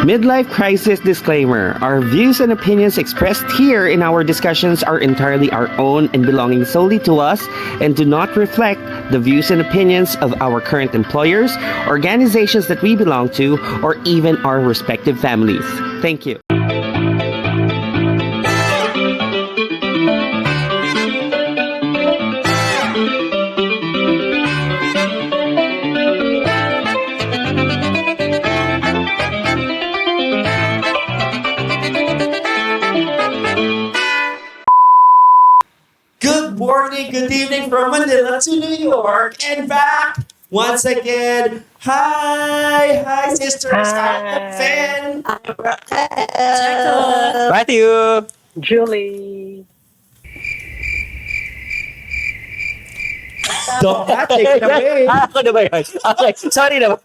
Midlife crisis disclaimer. Our views and opinions expressed here in our discussions are entirely our own and belonging solely to us and do not reflect the views and opinions of our current employers, organizations that we belong to, or even our respective families. Thank you. Good morning, good evening from Manila to New York and back once again. Hi, sisters. I'm Fan. Matthew! Julie. Dogmatic na way. Ako na ba yun? Okay, sorry na.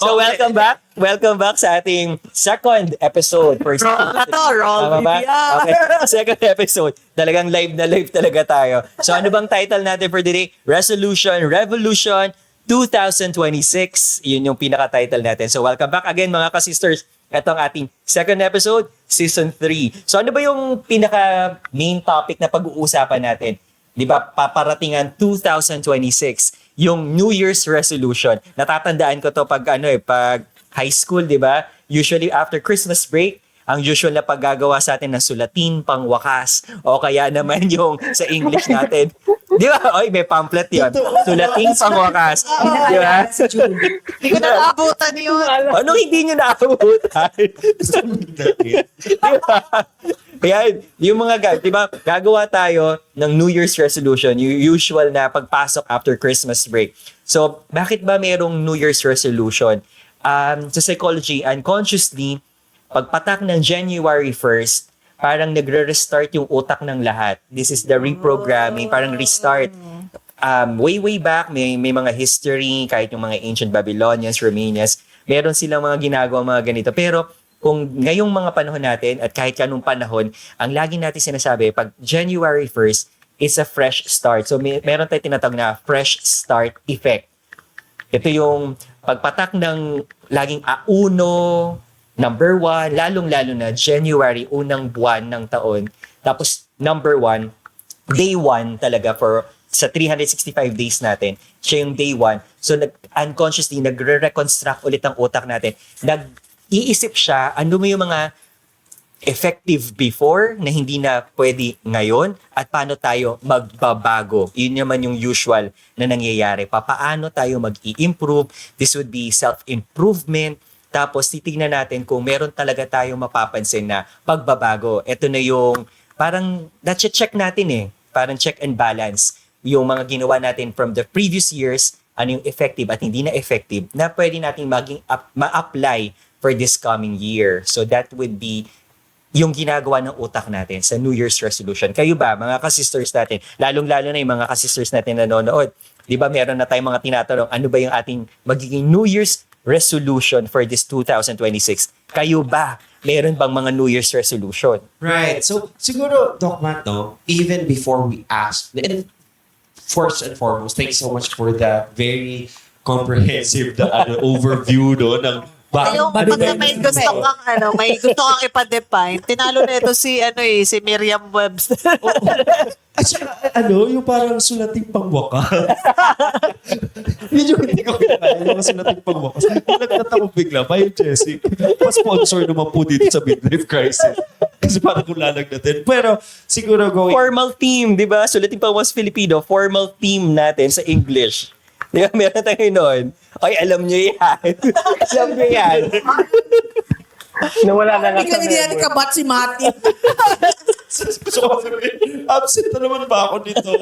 So welcome back. Welcome back sa ating second episode. First Tama ba? Okay, second episode. Talagang live na live talaga tayo. So ano bang title natin for today? Resolution, Revolution 2026. Yun yung pinaka-title natin. So welcome back again mga ka-sisters. Ito ang ating second episode, Season 3. So ano ba yung pinaka-main topic na pag-uusapan natin? Di ba, paparatingan 2026, yung New Year's resolution. Natatandaan ko to pag pag high school, di ba? Usually after Christmas break, ang usual na paggagawa sa atin ng sulatin pang wakas o kaya naman yung sa English natin. Di ba? Oy, may pamphlet yun. Sulatin pang wakas. Di ba? Hindi ko naabutan yun. Anong hindi nyo naabutan? Di ba? Kaya yung mga, di ba, gagawa tayo ng New Year's resolution, yung usual na pagpasok after Christmas break. So, bakit ba mayroong New Year's resolution? Sa psychology, unconsciously, pagpatak ng January 1st, parang nagre-restart yung utak ng lahat. This is the reprogramming, parang restart. Way back, may mga history, kahit yung mga ancient Babylonians, Romanians, meron silang mga ginagawa mga ganito. Pero, kung ngayong mga panahon natin at kahit kanong panahon, ang lagi natin sinasabi, pag January 1st, it's a fresh start. So meron tayong tinatawag na fresh start effect. Ito yung pagpatak ng laging uno, number 1, lalong-lalo na January, unang buwan ng taon. Tapos number 1, day 1 talaga sa 365 days natin. Siya yung day 1. So unconsciously, nagre-reconstruct ulit ang utak natin. Iisip siya, ano mo yung mga effective before na hindi na pwede ngayon at paano tayo magbabago. Yun naman yung usual na nangyayari. Paano tayo mag-i-improve. This would be self-improvement. Tapos titignan natin kung meron talaga tayong mapapansin na pagbabago. Ito na yung parang na-check natin Parang check and balance. Yung mga ginawa natin from the previous years, ano yung effective at hindi na effective na pwede nating ma-apply for this coming year. So that would be yung ginagawa ng utak natin sa New Year's resolution. Kayo ba, mga ka-sisters natin, lalong-lalo na yung mga ka-sisters natin na nanonood, di ba meron na tayong mga tinatanong, ano ba yung ating magiging New Year's resolution for this 2026? Kayo ba, meron bang mga New Year's resolution? Right. So, siguro, Doc Matt, even before we ask, and first and foremost, thanks so much for the very comprehensive overview ng Yung pagka may gusto kang ipa-define, tinalo na ito si Merriam-Webster. At saka, yung parang sulating pangwakas. Yun yung hindi ko kinaya, yung sulating pangwakas. Nagtatako bigla, Bayo Jessie, pa-sponsor naman po dito sa midlife crisis. Kasi parang kung lalagnatin. Pero siguro going... Formal team, di ba? Sulating pangwakas Filipino, formal team natin sa English. Di ba? Meron tayo noon. Ay, alam nyo yan. Alam nyo yan. Nawala na lang. Hindi yan kabat si Mati. Sorry. Absent na naman ba ako nito?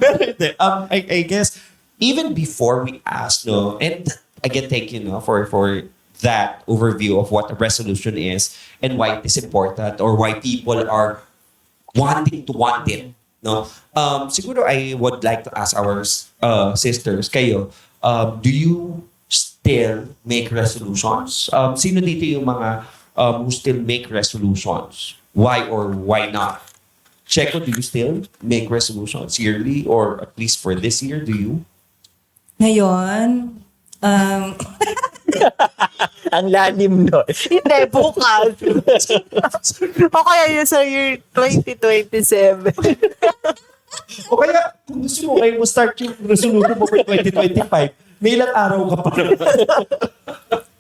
Pero hindi. I guess, even before we ask, and again, thank you, for that overview of what a resolution is and why it is important or why people are wanting to want it. Siguro I would like to ask our sisters, kayo, do you still make resolutions? Sino dito yung mga who still make resolutions? Why or why not? Checo, do you still make resolutions yearly or at least for this year, do you? Ngayon, Ang lalim no. Hindi, bukas. O kaya yun sa year 2027. O kaya, kung gusto mo, kayo mo start yung resolution mo for 2025, may ilang araw ka pa.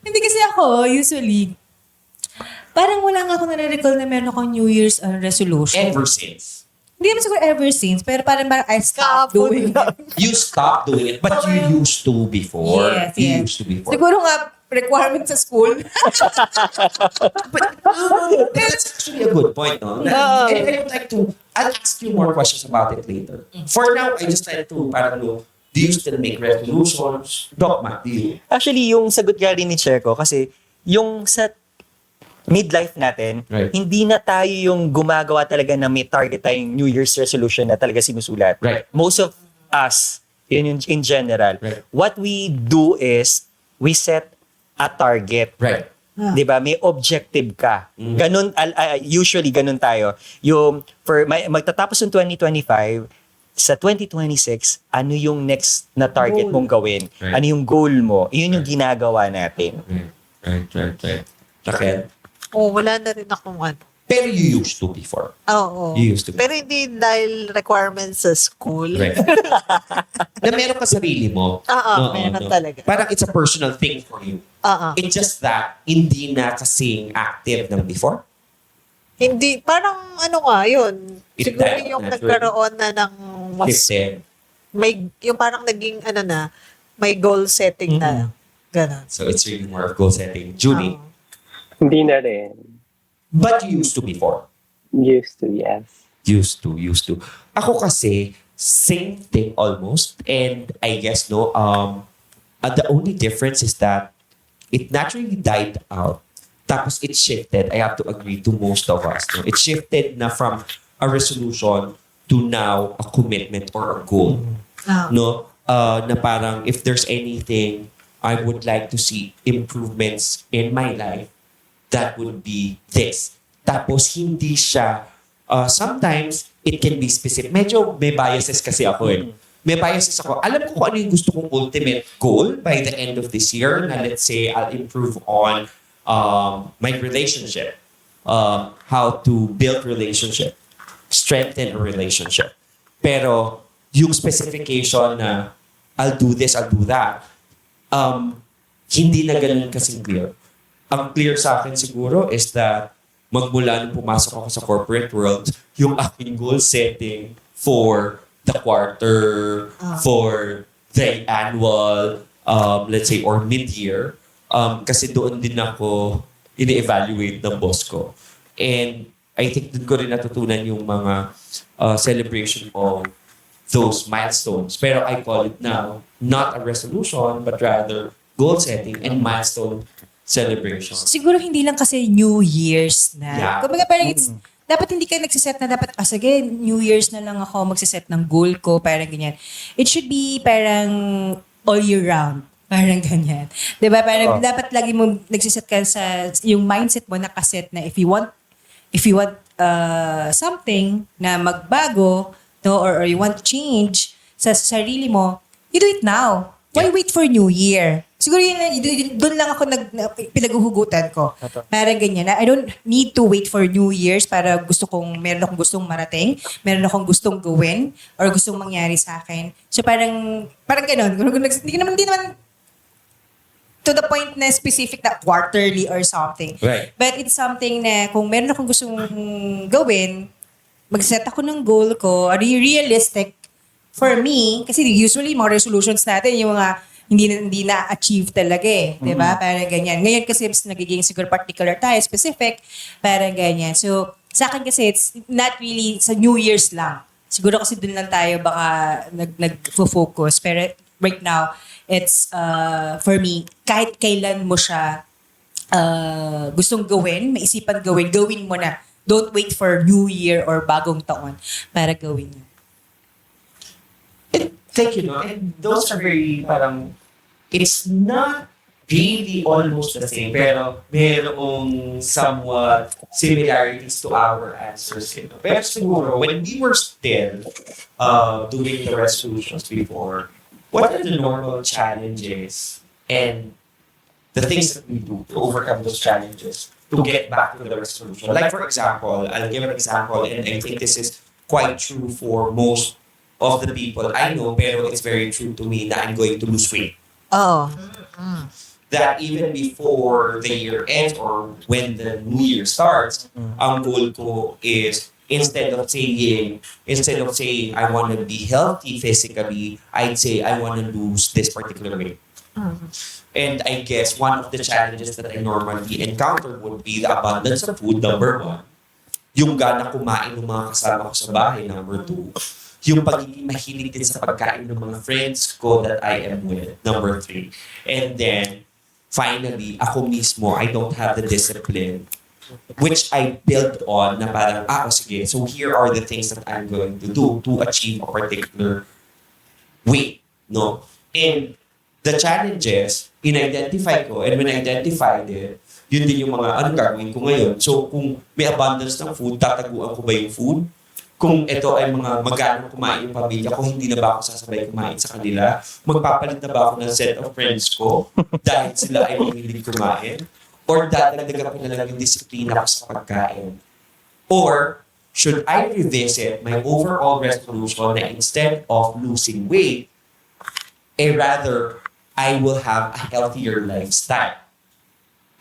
Hindi kasi ako, usually, parang wala nga ako nare-recall na meron akong New Year's resolution. Ever since. Hindi naman siguro ever since, pero parang I stopped Kahapon doing lang. it. You stopped doing it, but you used to before. Yes, You yes. used to before. Siguro nga, requirement sa school. That's actually a good point, no? And I would like to, I'll ask you more questions about it later. For now, I just like to, parang, no, do you still make resolutions? Doc, Matt, do you? Actually, yung sagot nga rin ni Checo, kasi yung sa midlife natin, Right. hindi na tayo yung gumagawa talaga na may target tayong New Year's resolution na talaga sinusulat. Right. Most of us, in general, Right. what we do is, we set a target. Right. 'Di ba? May objective ka. Ganun usually ganun tayo. Yung magtatapos ng 2025, sa 2026, ano yung next na target mong gawin? Right. Ano yung goal mo? Iyon yung ginagawa natin. Right. Raquel? Wala na rin akong ano. Pero you used to before. Oo. You used to. Pero hindi dahil requirements sa school. Right. Na meron ka sarili mo. Meron talaga. Parang it's a personal thing for you. It's just that, hindi na kasing active ng before. Hindi, parang ano nga, yun. It Siguro died yung naturally. nagkaroon na ng mas, Shifted. yung parang naging ano na, may goal setting na. Ganon. So it's really more of goal setting. Julie, Hindi na rin. but you used to before. Used to, yes. Used to. Ako kasi, same thing almost. And I guess, no, the only difference is that it naturally died out. Tapos it shifted. I have to agree to most of us. No? It shifted na from a resolution to now a commitment or a goal. No? Na parang if there's anything I would like to see improvements in my life, that would be this. Tapos hindi siya, sometimes it can be specific. Medyo may biases kasi ako eh. May biases ako. Alam ko kung ano yung gusto kong ultimate goal by the end of this year na let's say I'll improve on my relationship. How to build relationship. Strengthen a relationship. Pero yung specification na I'll do this, I'll do that, hindi na ganun kasing clear. Ang clear sa akin siguro is that magmula nung pumasok ako sa corporate world, yung aking goal setting for the quarter, for the annual, let's say, or mid-year, kasi doon din ako ini-evaluate ng boss ko. And I think doon ko rin natutunan yung mga celebration of those milestones. Pero I call it now, not a resolution, but rather goal setting and milestone celebration. Siguro hindi lang kasi New Year's na. Yeah. Kumbaga parang dapat hindi ka nagsiset na dapat, sige, New Year's na lang ako magsiset ng goal ko, parang ganyan. It should be parang all year round. Parang ganyan. Diba? Parang dapat lagi mo nagsiset ka sa, yung mindset mo nakaset na if you want something na magbago, no, or you want change sa sarili mo, you do it now. Why wait for New Year? Siguro doon lang ako pinaghuhugutan ko. Parang ganyan. I don't need to wait for New Year's para meron akong gustong marating, meron akong gustong gawin, or gustong mangyari sa akin. So parang gano'n. Hindi naman to the point na specific na quarterly or something. Right. But it's something na kung meron akong gustong gawin, mag-set ako ng goal ko, are you realistic for me? Kasi usually mga resolutions natin, yung mga hindi na-achieve talaga eh. Diba? Parang ganyan. Ngayon kasi mas nagiging siguro particular tayo, specific, parang ganyan. So, sa akin kasi it's not really sa New Year's lang. Siguro kasi dun lang tayo baka nag-focus. Pero right now, it's for me, kahit kailan mo siya gustong gawin, maisipan gawin mo na. Don't wait for New Year or bagong taon para gawin yun. Thank you, no? And those are very, parang, it's not really almost the same, pero merong somewhat similarities to our answers. You know? Pero siguro, when we were still doing the resolutions before, what are the normal challenges and the things that we do to overcome those challenges, to get back to the resolution. Like for example, I'll give an example, and I think this is quite true for most of the people I know, pero it's very true to me that I'm going to lose weight. Oh. That even before the year ends or when the new year starts, ang goal ko is instead of saying I want to be healthy physically, I'd say I want to lose this particular weight. And I guess one of the challenges that I normally encounter would be the abundance of food, number one. Yung gana kumain ng mga kasama ko sa bahay, number two. Yung pagiging mahilig din sa pagkain ng mga friends ko that I am with, number three. And then, finally, ako mismo, I don't have the discipline which I built on na parang, sige, so here are the things that I'm going to do to achieve a particular weight, no? And the challenges, in-identify ko, and when I identified it, yun din yung mga anong gagawin ko ngayon. So, kung may abundance ng food, tataguan ko ba yung food? Kung ito ay mga magkano kumain yung pamilya ko, hindi na ba ako sasabay kumain sa kanila? Magpapalit na ba ako ng set of friends ko dahil sila ay mahilig kumain? Or dadagdagan ko na lang yung disiplina ko sa pagkain? Or should I revisit my overall resolution na instead of losing weight, rather I will have a healthier lifestyle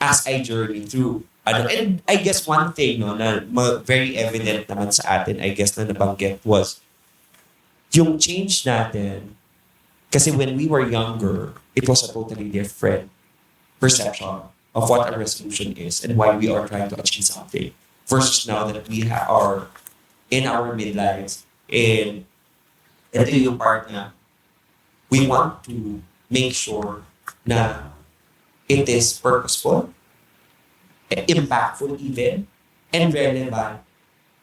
as I journey through. And I guess one thing na very evident naman sa atin, I guess na nabanggit was yung change natin. Kasi when we were younger, it was a totally different perception of what a resolution is and why we are trying to achieve something. Versus now that we are in our midlives, and ito yung part na we want to make sure na it is purposeful, impactful even, and relevant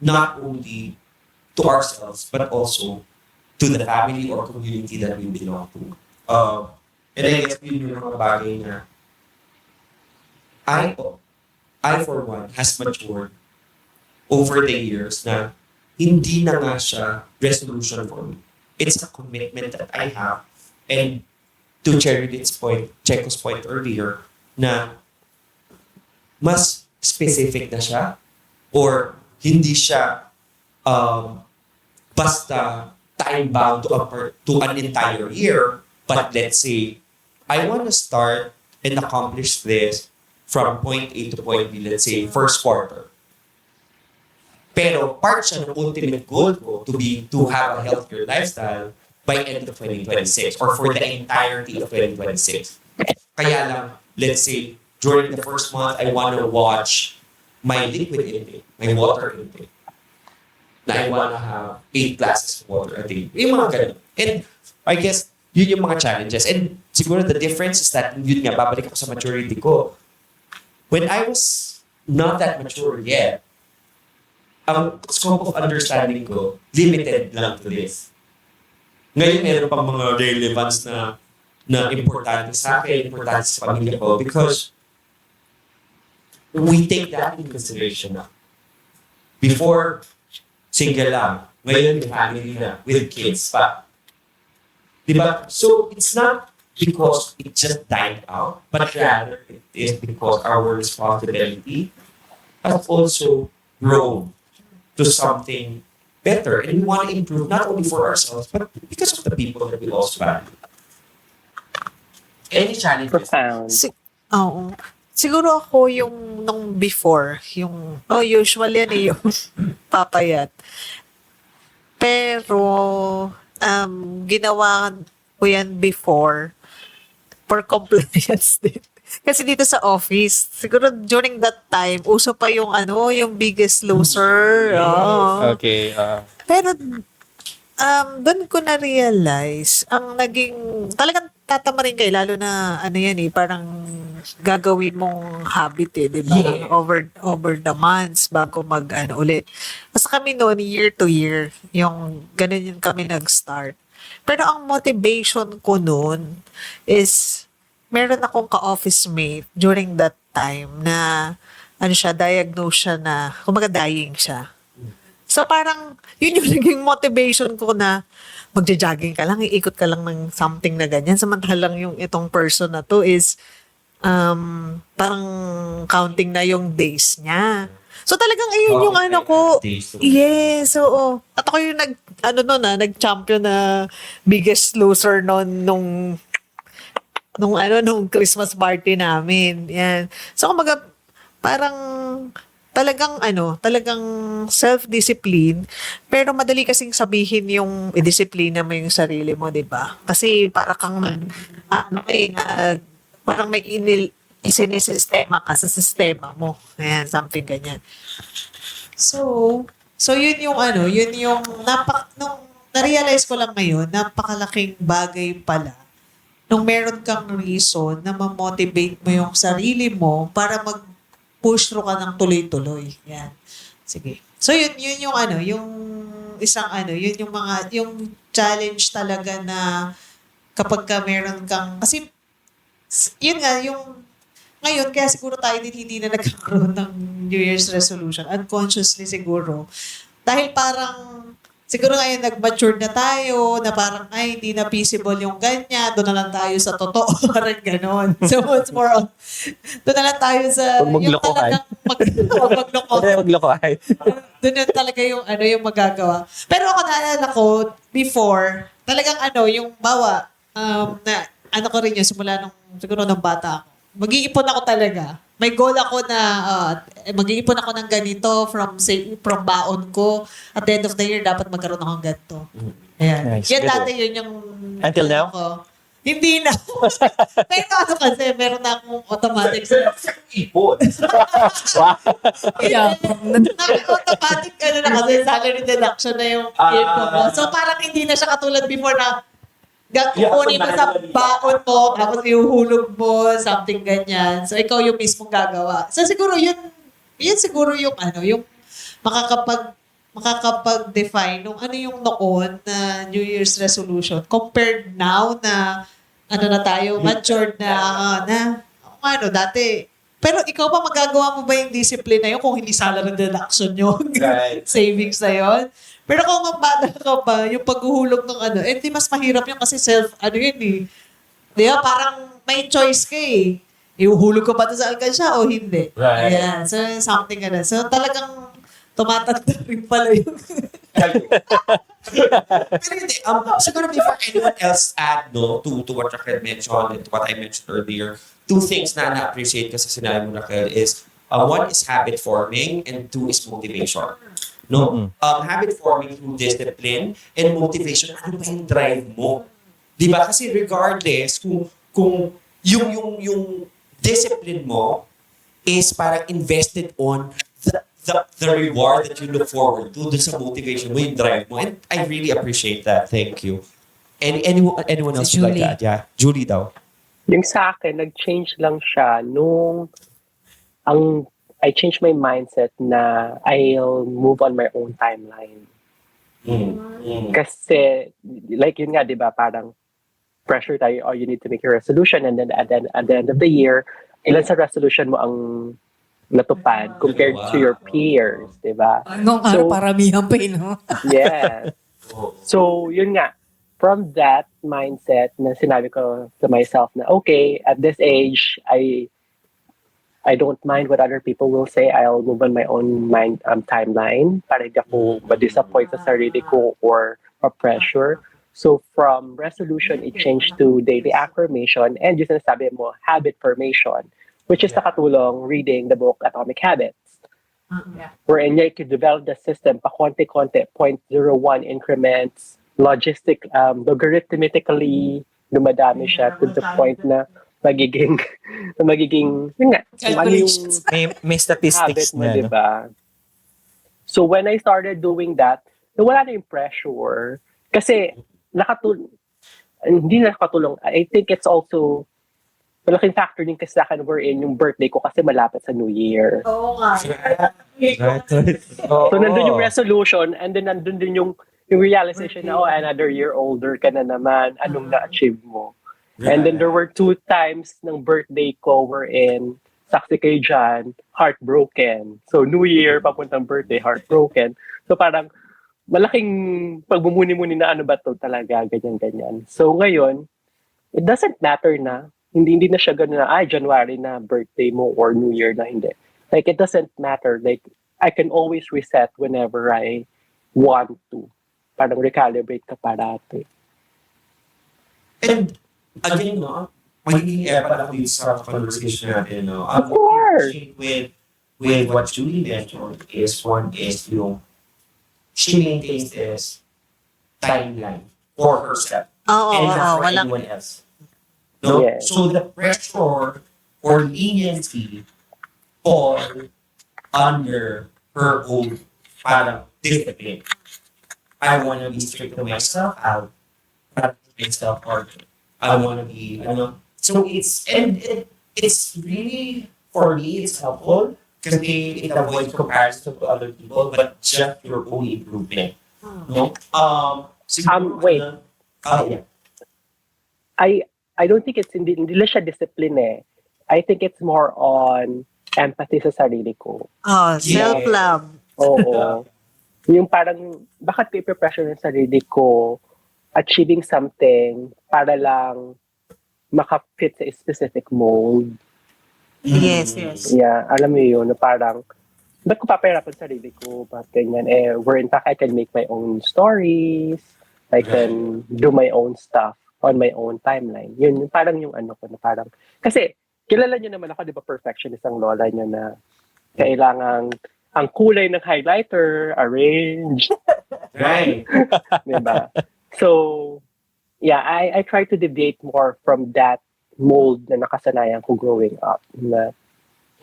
not only to ourselves but also to the family or community that we belong to. And I guess yun yung mga bagay na I for one has matured over the years na hindi na nga siya resolution for me. It's a commitment that I have. And to Checo's point earlier, na mas specific na siya or hindi siya basta time-bound to an entire year, but let's say, I want to start and accomplish this from point A to point B, let's say, first quarter. Pero part siya ng ultimate goal ko to have a healthier lifestyle by end of 2026 or for the entirety of 2026. Kaya lang, let's say, during the first month, I want to watch my liquid intake, my water intake. Na I want to have 8 glasses of water a day. Yung mga ganun. And I guess, yun yung mga challenges. And siguro the difference is that, yun nga, babalik ako sa maturity ko. When I was not that mature yet, ang scope of understanding ko, limited lang to this. Ngayon, meron pang mga relevance na importante sa akin, importante sa pamilya ko, because we take that in consideration na. Before, single lang. Ngayon, may family na, with kids pa. Diba? So, it's not because it just died out, but rather it is because our responsibility has also grown to something better. And we want to improve not only for ourselves, but because of the people that we also value. Any challenges? Profound. Oo. Siguro ako yung nung before, yung, usually yan yung papayat. Pero, ginawa ko yan before for compliance din. Kasi dito sa office, siguro during that time, uso pa yung yung Biggest Loser. Oh. Okay. Pero, doon ko na-realize, ang naging, talagang tatama rin kayo, lalo na, parang gagawin mong habit di ba? Yeah. Over the months, bago ulit. Mas kami noon, year to year, yung ganun yun kami nag-start. Pero ang motivation ko noon is, meron akong ka-office mate during that time na, diagnose siya na, kumbaga dying siya. So parang, yun yung naging motivation ko na magja-jogging ka lang, iikot ka lang ng something na ganyan. Samantalang yung itong person na to is parang counting na yung days niya. So talagang ayun yung ano ko. Days to- Yes, oo. At ako yung nag-champion na biggest loser nung Christmas party namin. Yan. So kumbaga parang talagang self-discipline, pero madali kasing sabihin yung i-disiplina mo yung sarili mo, 'di ba? Kasi para kang parang may isinisistema ka sa sistema mo. Ayan, something ganyan. So yun yung nung na-realize ko lang ngayon, napakalaking bagay pala nung meron kang reason na ma-motivate mo yung sarili mo para mag-push through ka ng tuloy-tuloy. Yan. Sige. So yun yung isang yun yung challenge talaga na kapag ka meron kang, kasi yun nga, ngayon, kaya siguro tayo din hindi na nagkakaroon ng New Year's resolution. Unconsciously siguro. Dahil parang, siguro ngayon nag-mature na tayo, na parang, ay, hindi na feasible yung ganyan, doon na lang tayo sa totoo, parang ganon. So, it's more on, doon na lang tayo sa, Huwag maglokohan. Maglokohan. Doon na talaga yung magagawa. Pero ako naalala ko, before, talagang yung ko rin yun, simula siguro nung bata ako. Mag-iipon ako talaga. May goal ako na mag-iipon ako ng ganito from baon ko. At the end of the year, dapat magkaroon ako ng ganito. Ayan. Nice. Yan Good. dati yun yung... Until now? Hindi na. Pero kasi, meron na akong automatic sa... Ipon. Yeah. Automatic na kasi salary deduction na yung ipon ko. So parang hindi na siya katulad before na kukunin mo sa baon mo, tapos ihuhulog mo, something ganyan. So, ikaw yung mismong gagawa. So, siguro yun siguro yung yung makakapag-define nung yung noon na New Year's resolution compared now na na tayo, matured dati. Pero ikaw ba magagawa mo ba yung discipline na yun kung hindi salary deduction yung Right. savings na yun? Pero kung mabata ka pa, yung paghuhulog ng di mas mahirap yun kasi yun eh. Di ba? Parang may choice ka eh. Ihuhulog ka ba ito sa alkansya o hindi? Right. Ayan. So, something So, talagang tumatanda rin pala yung... Pero hindi, siguro before anyone else add to what Raquel mentioned and to what I mentioned earlier, two things na na-appreciate kasi sinabi mo, Raquel, is one is habit forming and two is motivation. No? Habit forming through discipline and motivation, ano ba yung drive mo? Di ba? Kasi regardless kung yung discipline mo is parang invested on the reward that you look forward to, dun sa motivation mo, yung drive mo. And I really appreciate that. Thank you. Anyone else Si would like Julie. to add? Yeah. Julie daw. Yung sa akin, nag-change lang siya nung I changed my mindset na I'll move on my own timeline. Kasi, like yun nga, di ba, parang pressure tayo, you need to make your resolution and then at the end of the year, ilan sa resolution mo ang natupad compared to your peers, di ba? Nung paramihan pa no? Yes. So, yun nga, from that mindset na sinabi ko to myself na, okay, at this age, I don't mind what other people will say. I'll move on my own timeline para hindi ako ma-disappoint sa sarili ko or ma-pressure. So from resolution, it changed to daily affirmation and yung sinasabi mo, habit formation, which is nakatulong reading the book Atomic Habits. Wherein you could develop the system pa konti-konti, 0.01 increments, logarithmically dumadami siya to the point na magiging yun nga, ano yung May statistics habit mo, na. di ba? So when I started doing that, wala na yung pressure. Kasi hindi nakatulong. I think it's also malaking factor din kasi sa akin wherein yung birthday ko kasi malapit sa New Year. Oo nga. So nandun yung resolution and then nandun din yung realization na, another year older ka na naman. Anong na-achieve mo? And then there were 2 times ng birthday ko wherein saksi kayo dyan, heartbroken. So New Year, papuntang birthday, heartbroken. So parang malaking pagbumuni-muni na ano ba to talaga, ganyan-ganyan. So ngayon, it doesn't matter na hindi na siya ganun na, January na birthday mo or New Year na, hindi. Like, it doesn't matter. Like, I can always reset whenever I want to. Parang recalibrate ka parati. And again, no, magiging pala ko sa conversation natin, no? Of course! With what Julie mentioned is one is yung she maintains this timeline for herself Oo, and not for walang, anyone else. No? Yes. So the pressure or leniency fall under her own parang discipline. I want to be strict to myself. I'll practice myself or I want to be, so it's really, for me, it's helpful because it avoids comparison to other people, but just your own improvement. No? Siguro, Wait. Yeah. I don't think it's hindi lang siya discipline eh. I think it's more on empathy sa sarili ko. self-love. Oo. Yung parang, bakit ko ipipressure ng sarili ko achieving something para lang maka-fit sa specific mold. Yes. Yeah, alam mo yun, na parang, ba't ko papahirapan sa sarili ko? Bakit ganyan? Where in fact, I can make my own stories. I can do my own stuff on my own timeline. Yun, parang yung ano ko na parang, kasi, kilala nyo naman ako, di ba, perfectionist ang lola nyo na kailangan ang kulay ng highlighter, arrange. Right. Diba? So, yeah, I try to deviate more from that mold na nakasanayan ko growing up. Na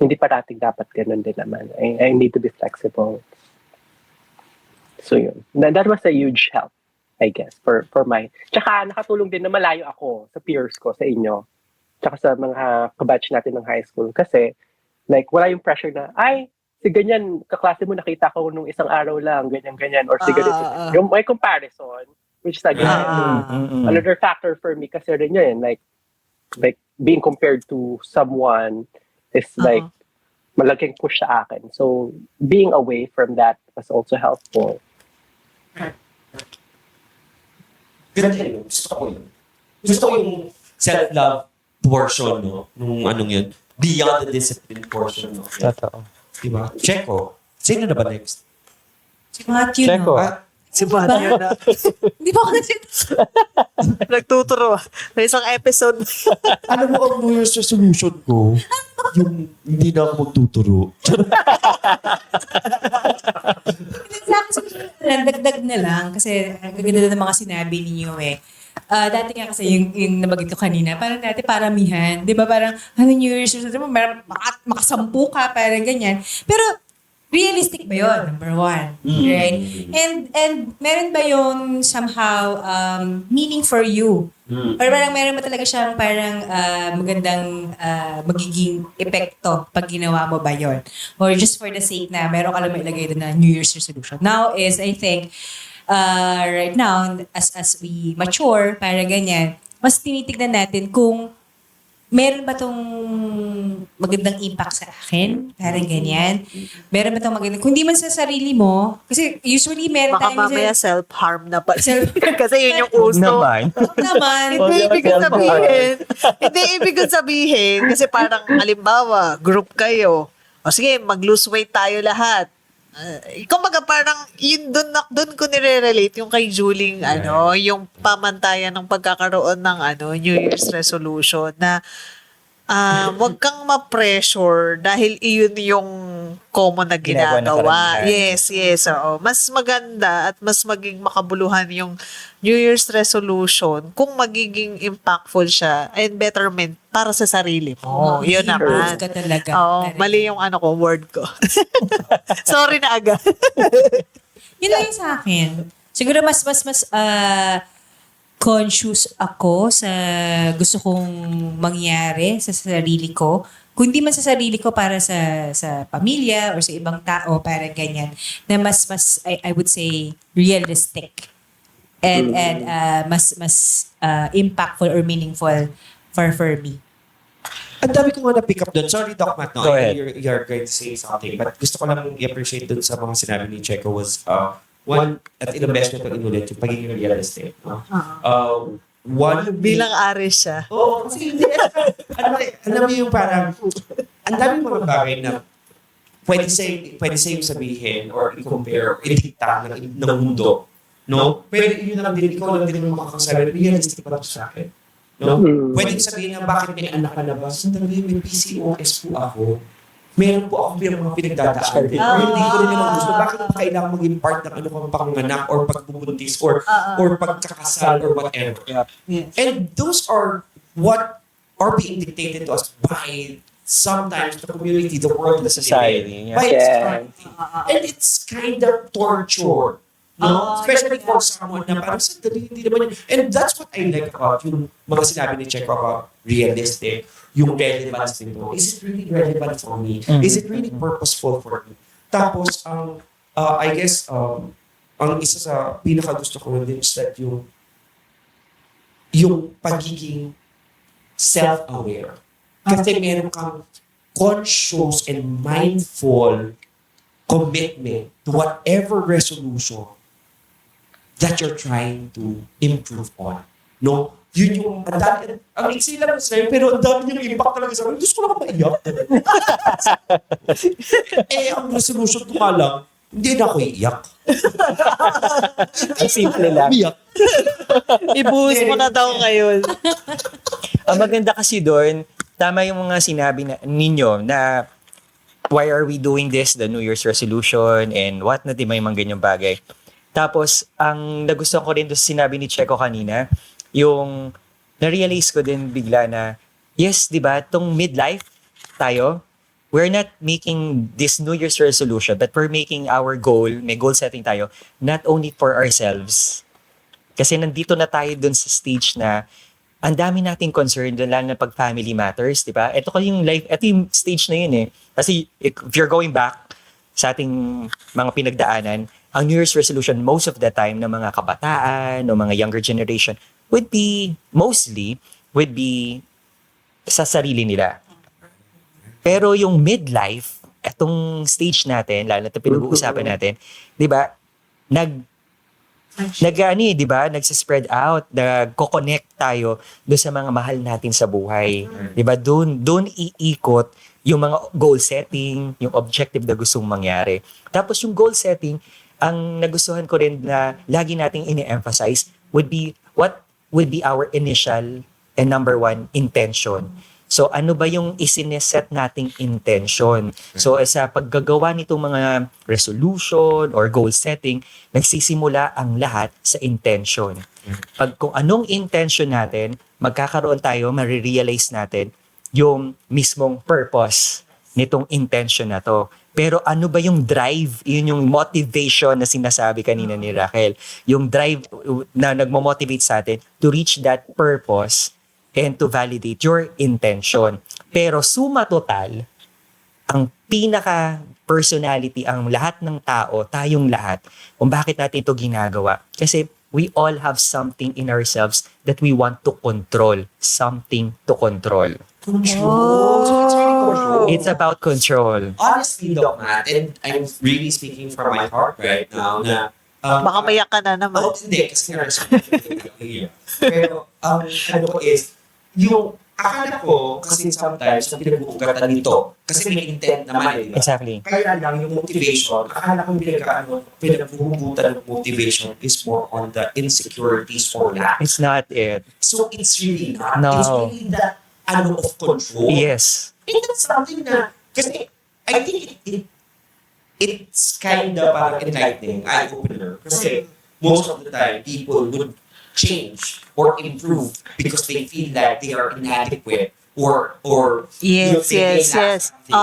hindi parating dapat ganun din naman. I need to be flexible. So, yun. That was a huge help, I guess, for my... Tsaka nakatulong din na malayo ako sa peers ko, sa inyo. Tsaka sa mga kabatch natin ng high school. Kasi, like, wala yung pressure na, si ganyan, kaklase mo nakita ko nung isang araw lang, ganyan. Or si ganito. Yung may comparison, which is again, another factor for me kasi rin yun, like being compared to someone is like malaking push sa akin. So being away from that was also helpful. Ganda yun. Gusto ko yun. Gusto ko yung self-love portion, no? Nung anong yun. Beyond the discipline portion, no? Totoo. Diba? Checo. Sino na ba next? Si Matthew, Checo. no? Si Matthew na. Hindi ba ako Nagtuturo. May isang episode. Alam mo, ang New Year's resolution ko, yung hindi na ako magtuturo. Dagdag na lang kasi ang gaganda ng mga sinabi ninyo eh. Dati nga kasi yung nabagit ko kanina, parang dati paramihan. Di ba parang, New Year's resolution mo, makasampu ka, parang ganyan. Pero, realistic ba yun? Number one. Right? And meron ba yung somehow meaning for you? Or parang meron ba talaga siyang parang magandang magiging epekto pag ginawa mo ba yun? Or just for the sake na meron ka lang mailagay doon na New Year's resolution. Now is, I think, right now, as we mature, parang ganyan, mas tinitignan natin kung meron ba tong magandang impact sa akin? Parang ganyan. Meron ba tong magandang... Kung di man sa sarili mo, kasi usually meron Baka tayo... mamaya self-harm na pa. Self- Kasi yun yung uso. Naman. Huwag naman. Hindi ibig sabihin. Kasi parang, halimbawa, group kayo. O sige, mag-lose weight tayo lahat. Kumbaga parang yun doon ko nire-relate yung kay Julie yung pamantayan ng pagkakaroon ng New Year's resolution na wag kang ma-pressure dahil iyon yung common na Ginagawa na ginagawa. karamihan. Yes, oo. Mas maganda at mas maging makabuluhan yung New Year's resolution kung magiging impactful siya and betterment para sa sarili mo. Yun naman. Ka talaga. Oo, mali yung word ko. Sorry na agad. Yun lang yung sa akin. Siguro mas conscious ako sa gusto kong mangyari sa sarili ko. Kung di man sa sarili ko, para sa pamilya or sa ibang tao, para ganyan. Na mas I would say, realistic. And mas impactful or meaningful for me. Ang dami ko nga na-pick up doon. Sorry, Doc Matt, no? Go ahead. You're going to say something. But gusto ko lang i-appreciate doon sa mga sinabi ni Checo was, one, at ilang beses na ito inulit, yung pagiging realistic. No? one of the- Bilang Aries siya. Oo, kasi hindi. Alam mo yung parang, ang daming mga bagay na pwede sa'yo sabihin or i-compare or i-dikta ng mundo. No? Pero yun lang din, ikaw lang din ang makakasabi, realistic ba ito sa akin? No? Pwedeng sabihin na bakit may anak ka na ba? Sandali, may PCOS po ako. Meron po ako bilang mga pinagdadaan. Or hindi ko rin naman gusto. Bakit mo kailangan maging part ng ano kang panganak or pagbubuntis or pagkakasal or whatever. And those are what are being dictated to us by sometimes the community, the world, the Society, yeah. By Yeah. society. And it's kind of torture. No? Especially for someone na parang sandali, hindi naman yun. And that's what I like about yung mga sinabi ni Checo about realistic, yung relevance nito. Is it really relevant for me? Is it really purposeful for me? Tapos, I guess, ang isa sa pinaka-gusto ko din is that yung pagiging self-aware. Kasi meron kang conscious and mindful commitment to whatever resolution that you're trying to improve on. No? Yun yung, ang iksi lang sa'yo, pero ang dami niyang impact talaga sa akin. Gusto ko lang maiyak. Ang resolution ko nga lang, hindi na ako iiyak. Ang simple lang. Iyak. Ibuhos mo na daw ngayon. Ang maganda kasi doon, tama yung mga sinabi ninyo na why are we doing this, the New Year's resolution and what na, di ba yung mga ganyang bagay. Tapos, ang nagustuhan ko rin doon sa sinabi ni Checo kanina, yung na-realize ko din bigla na, yes, di ba, itong midlife tayo, we're not making this New Year's resolution, but we're making our goal, may goal setting tayo, not only for ourselves. Kasi nandito na tayo doon sa stage na ang dami nating concern doon, lalo na pag family matters, di ba? Ito yung life, ito yung stage na yun eh. Kasi if you're going back sa ating mga pinagdaanan, ang New Year's resolution most of the time ng mga kabataan o mga younger generation would be sa sarili nila. Pero yung midlife, etong stage natin, lalo na ito pinag-uusapan natin, di ba, di ba, nagsispread out, nagko-connect tayo doon sa mga mahal natin sa buhay. Di ba, doon iikot yung mga goal setting, yung objective na gustong mangyari. Tapos yung goal setting, ang nagustuhan ko rin na lagi nating ini-emphasize would be what would be our initial and number one intention. So ano ba yung isineset nating intention? So sa paggagawa nitong mga resolution or goal setting, nagsisimula ang lahat sa intention. Pag kung anong intention natin, magkakaroon tayo, marirealize natin yung mismong purpose nitong intention na to. Pero ano ba yung drive? Yun yung motivation na sinasabi kanina ni Raquel. Yung drive na nagmo-motivate sa atin to reach that purpose and to validate your intention. Pero suma total, ang pinaka-personality, ang lahat ng tao, tayong lahat, kung bakit natin ito ginagawa. Kasi we all have something in ourselves that we want to control. Something to control. Control. So it's really control. It's about control. Honestly, Doc Matt, and I'm really speaking from my heart right now na Baka mayak ka na naman. hindi, kasi nga pero ano ko is, yung akala ko, kasi sometimes na pinag-uugatan nito, kasi may intent naman, di ba? Exactly. Kaya lang yung motivation, akala ko pinag-ugutan ng motivation is more on the insecurities or lack. It's not it. So it's really not. No. It's really the of control. Yes. And that's something na, kasi I think it's kind of parang enlightening, eye-opener. Kasi most of the time, people would change or improve because they feel like they are inadequate or Yes, they yes, lack yes. something.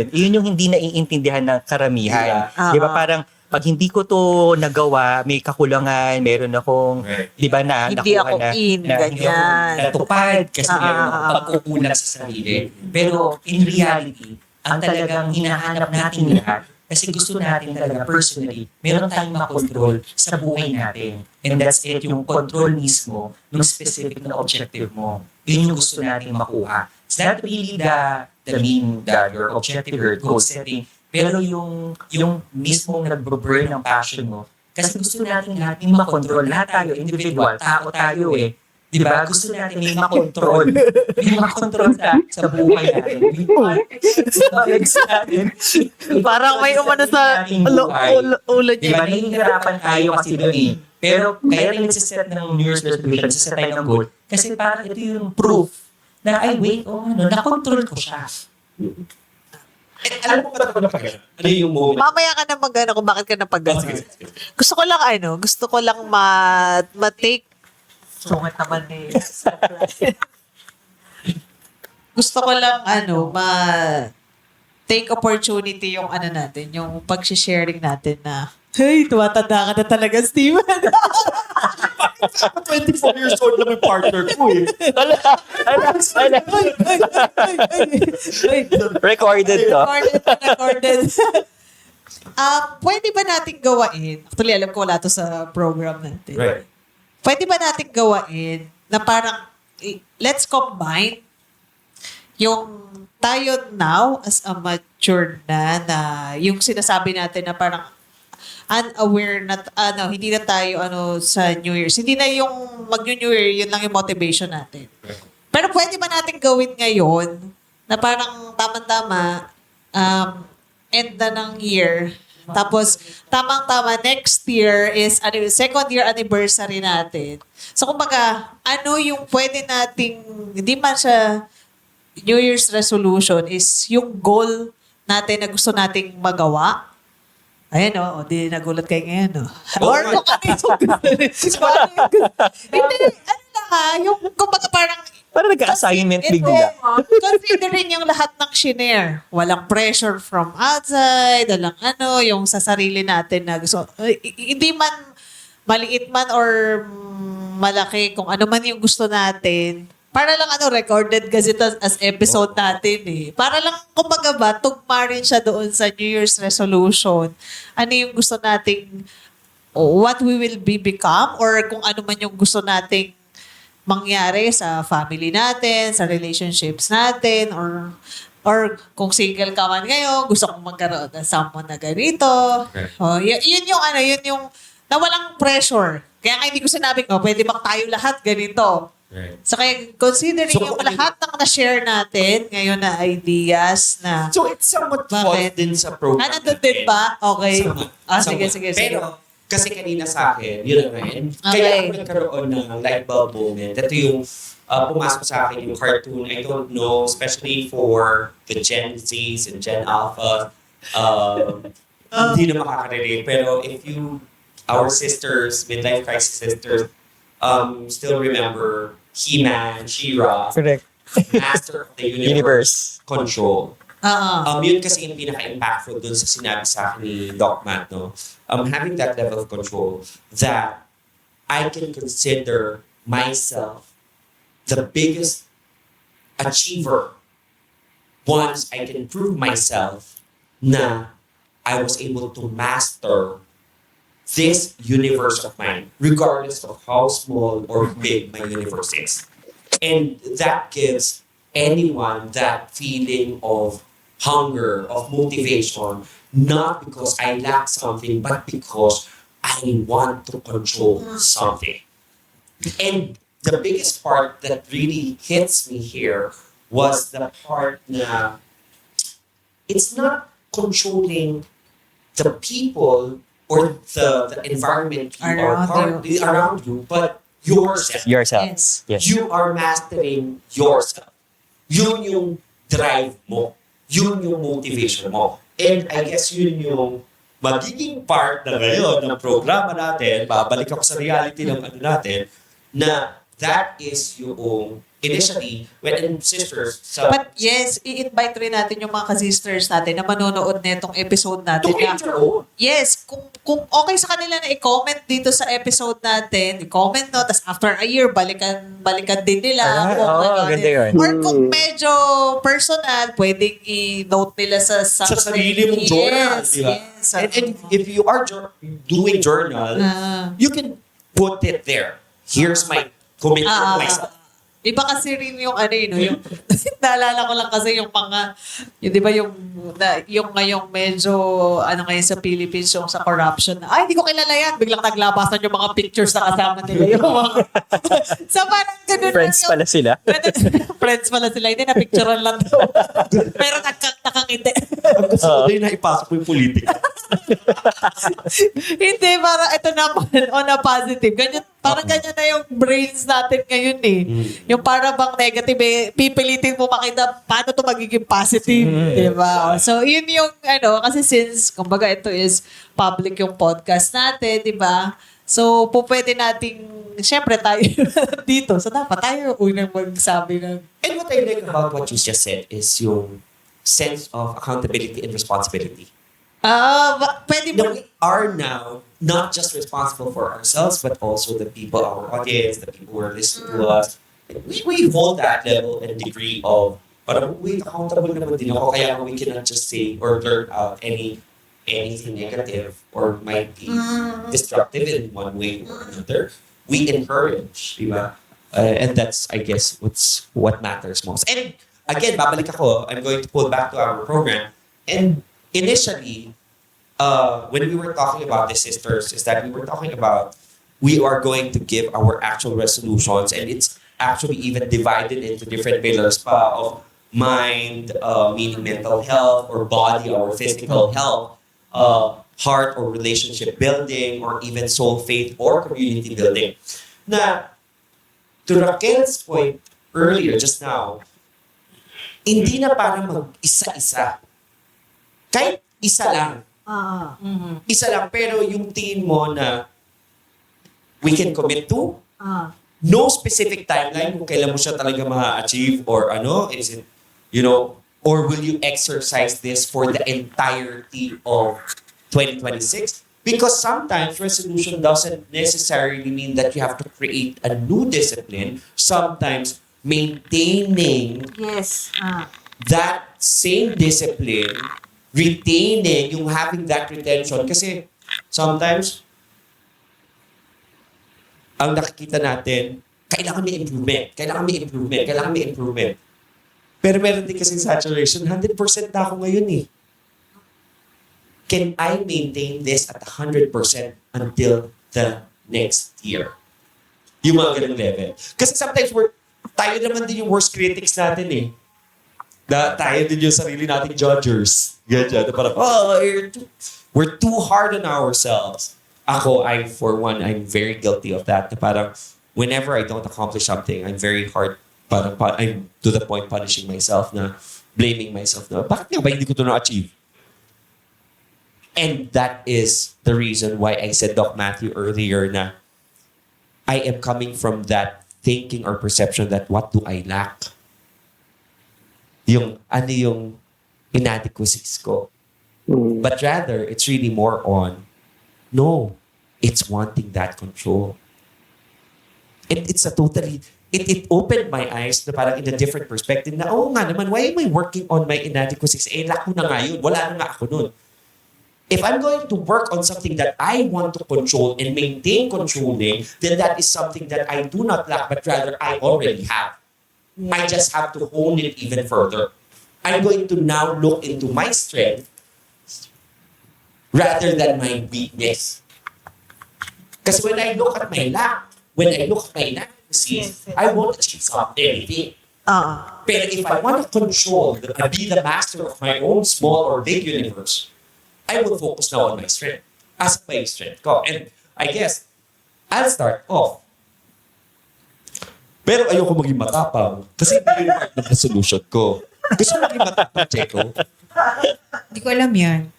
Yun yung hindi naiintindihan ng karamihan. Yeah. Di ba parang, pag hindi ko to nagawa, may kakulangan, meron akong, Right. di ba na, Hindi nakuha ako na, in, na hindi ako ganyan. natupad kasi meron akong Ah. pagkukulang sa sarili. Pero in reality, ang talagang hinahanap natin lahat, kasi gusto natin talaga personally, meron tayong makontrol sa buhay natin. And that's it, yung control mismo ng specific na objective mo. Yun yung gusto natin makuha. It's not really your objective or goal setting, pero yung mismong nagbo-burn ng passion mo Kasi gusto natin lahat yung makontrol. Lahat tayo, individual, tao tayo eh. Di ba? Gusto natin may makontrol. May makontrol sa buhay natin. May knowledge natin. Parang may umano sa ulo Di ba? niya. Nahihirapan tayo kasi doon eh. Pero kaya rin nagsiset ng New Year's resolution, nagsiset tayo ng goal. Kasi parang ito yung proof na, ay wait, nakontrol ko siya. Alam mo ba ito na pag ano yung moment? Mamaya ka na mag-ano kung bakit ka na pag Sige. gusto ko lang ma-take. Sungit naman eh. Gusto ko lang take opportunity yung natin, yung pag-sharing natin na, hey, tumatanda ka na talaga, Steven. 24 years old lang yung partner ko eh. Recorded to. Recorded. Pwede ba natin gawain? Actually, alam ko wala to sa program natin. Right. Pwede ba natin gawain na parang, let's combine yung tayo now as a mature na yung sinasabi natin na parang unaware na, hindi na tayo sa New Year's. Hindi na yung mag-New Year, yun lang yung motivation natin. Pero pwede ba natin gawin ngayon na parang tama-tama, end na ng year. Tapos, tamang-tama, next year is second year anniversary natin. So, kumbaga, ano yung pwede nating, hindi man siya New Year's resolution, is yung goal natin na gusto nating magawa. Ayan di nagulat kayo ngayon Or kung ano yung hindi, yung kumbaga parang Parang nagka-assignment bigla. Considering yung lahat ng shinare. Walang pressure from outside, walang yung sa sarili natin na gusto. Hindi man maliit man or malaki, kung ano man yung gusto natin. Para lang recorded kasi as episode natin eh. Para lang kumbaga ba, tugma rin siya doon sa New Year's resolution. Ano yung gusto nating, what we will become, or kung ano man yung gusto nating mangyari sa family natin, sa relationships natin, or kung single ka man ngayon, gusto kong magkaroon ng someone na ganito. Yun yung na walang pressure. Kaya nga hindi ko sinabi pwede ba tayo lahat ganito? Right. So kaya considering So, yung lahat ng na-share natin ngayon na ideas na So it's somewhat false din sa program. nandun din ba? Okay. Sige. Pero, kasi kanina sa akin, yun na rin. Okay. Kaya ako nagkaroon ng light bulb moment. Ito yung pumasok sa akin yung cartoon. I don't know, especially for the Gen Zs and Gen Alpha, hindi na makaka-relate. Pero if our sisters, midlife crisis sisters, still remember He-Man, She-Ra, Correct. Master of the Universe, Control. Yun kasi yung pinaka-impactful dun sa sinabi sa akin ni Doc Matt, no? Having that level of control that I can consider myself the biggest achiever once I can prove myself na I was able to master this universe of mine, regardless of how small or big my universe is. And that gives anyone that feeling of hunger, of motivation, not because I lack something, but because I want to control something. And the biggest part that really hits me here was the part na it's not controlling the people or the environment you around you, but yourself. Yourself. Yes. Yes. You are mastering yourself. Yun yung drive mo. Yun yung motivation mo. And I guess yun yung magiging part na ngayon ng programa natin, babalik ako sa reality ng natin, na that is yung initially, when sisters, But yes, i-invite rin natin yung mga ka-sisters natin na manonood na itong episode natin. to enter own. Yes, kung okay sa kanila na i-comment dito sa episode natin, i-comment tapos after a year, balikan din nila. Ganda yun. Or kung medyo personal, pwedeng i-note nila sa Sa sarili mong journal, di ba? Yes. And if you are doing journal, you can put it there. Here's my commitment to myself. Iba kasi rin yung ano yun, no? Yung, naalala ko lang kasi yung mga, yung, di ba yung ngayong medyo, ano ngayon sa Philippines, yung sa corruption, na, ay, hindi ko kilala yan. Biglang naglabasan yung mga pictures na kasama nila. Yung mga, so parang ganun Friends lang yung- pala sila. Friends pala sila. Hindi, na-picturean lang daw. Pero nakangiti. Ang gusto ko din na ipasok mo yung politika. Hindi, parang ito naman, on a positive. Ganyan, parang ganyan na yung brains natin ngayon eh. Yung para bang negative eh, pipilitin mo makita paano to magiging positive. Di ba? So, yun yung ano, kasi since, kumbaga ito is public yung podcast natin, di ba? So, po pwede nating, syempre tayo dito. So, dapat tayo unang magsabi ng, And what I like about what you just said is yung sense of accountability and responsibility. pwede That mo, we are now not just responsible for ourselves, but also the people, our audience, the people who are listening to us. We hold that level and degree of, parang, wait, accountable naman din ako, kaya we cannot just say or blurt out anything negative or might be destructive in one way or another. We encourage, di ba? And that's, I guess, what matters most. And again, babalik ako, I'm going to pull back to our program. And initially, when we were talking about the sisters, is that we were talking about we are going to give our actual resolutions, and it's actually even divided into different pillars pa of mind, meaning mental health, or body, or physical health, heart or relationship building, or even soul faith or community building. Na, to Raquel's point earlier, just now, hindi na parang mag-isa-isa. Kahit isa lang. Isa lang, pero yung tingin mo na we can commit to, no specific timeline kung kailan mo siya talaga ma-achieve or ano, is it, or will you exercise this for the entirety of 2026? Because sometimes resolution doesn't necessarily mean that you have to create a new discipline. Sometimes maintaining yes. that same discipline, retaining, yung having that retention. Kasi sometimes, ang nakikita natin, kailangan may improvement. Pero meron din kasi saturation, 100% na ako ngayon eh. Can I maintain this at 100% until the next year? Yung mga ganung level. Kasi sometimes tayo naman din yung worst critics natin eh. Tayo din yung sarili nating judgers. Ganyan. Parang, we're too hard on ourselves. Ako, for one, I'm very guilty of that. Na parang, whenever I don't accomplish something, I'm very hard. I'm to the point punishing myself na, blaming myself na, bakit nga ba hindi ko ito na-achieve? And that is the reason why I said, Doc Matthew, earlier na I am coming from that thinking or perception that what do I lack? Yung inadequacies ko. But rather, it's really more on, no, it's wanting that control. It's a totally, it opened my eyes na parang in a different perspective na, oo nga naman, why am I working on my inadequacies? Lack ko na nga yun. Wala na nga ako nun. If I'm going to work on something that I want to control and maintain controlling, then that is something that I do not lack, but rather I already have. I just have to hone it even further. I'm going to now look into my strength rather than my weakness. Because when I look at my lack, when I look at my inadequacies, I won't achieve anything. But if I want to control, be the master of my own small or big universe, I will focus now on my strength. As my strength ko. And I guess, I'll start off. Pero ayoko maging matapang. Kasi hindi yung part ng resolution ko. Gusto maging matapang, Checo. Hindi ko alam yan.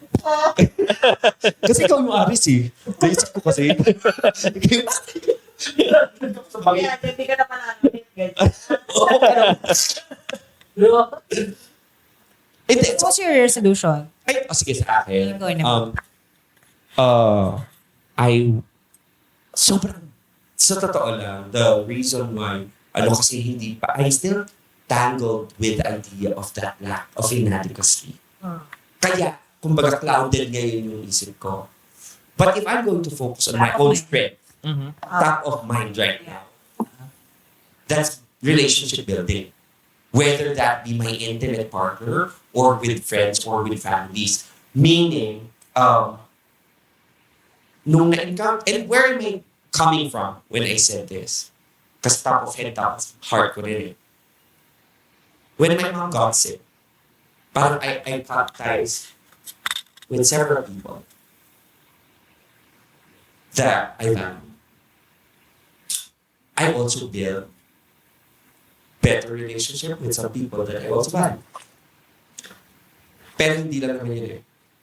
Kasi ikaw yung aris eh. Naisip ko kasi. Hindi ka na mananamit. Oo, pero... Hindi, What's your resolution? sige sa akin. Go na. Sobrang, sa totoo lang, the reason why, kasi hindi pa, I still tangled with the idea of that lack of inadequacy. Kaya, kumbaga clouded ngayon yung isip ko. But if I'm going to focus on my own strength, top of mind right now, that's relationship building. Whether that be my intimate partner or with friends or with families. Meaning, nung na-encounter, and where am I coming from when I said this? Kasi top of head, top of heart ko rin eh. When my mom got sick, parang I cut ties with several people that I value. I also build better relationship with some people that I also value. Pero hindi lang naman yun eh.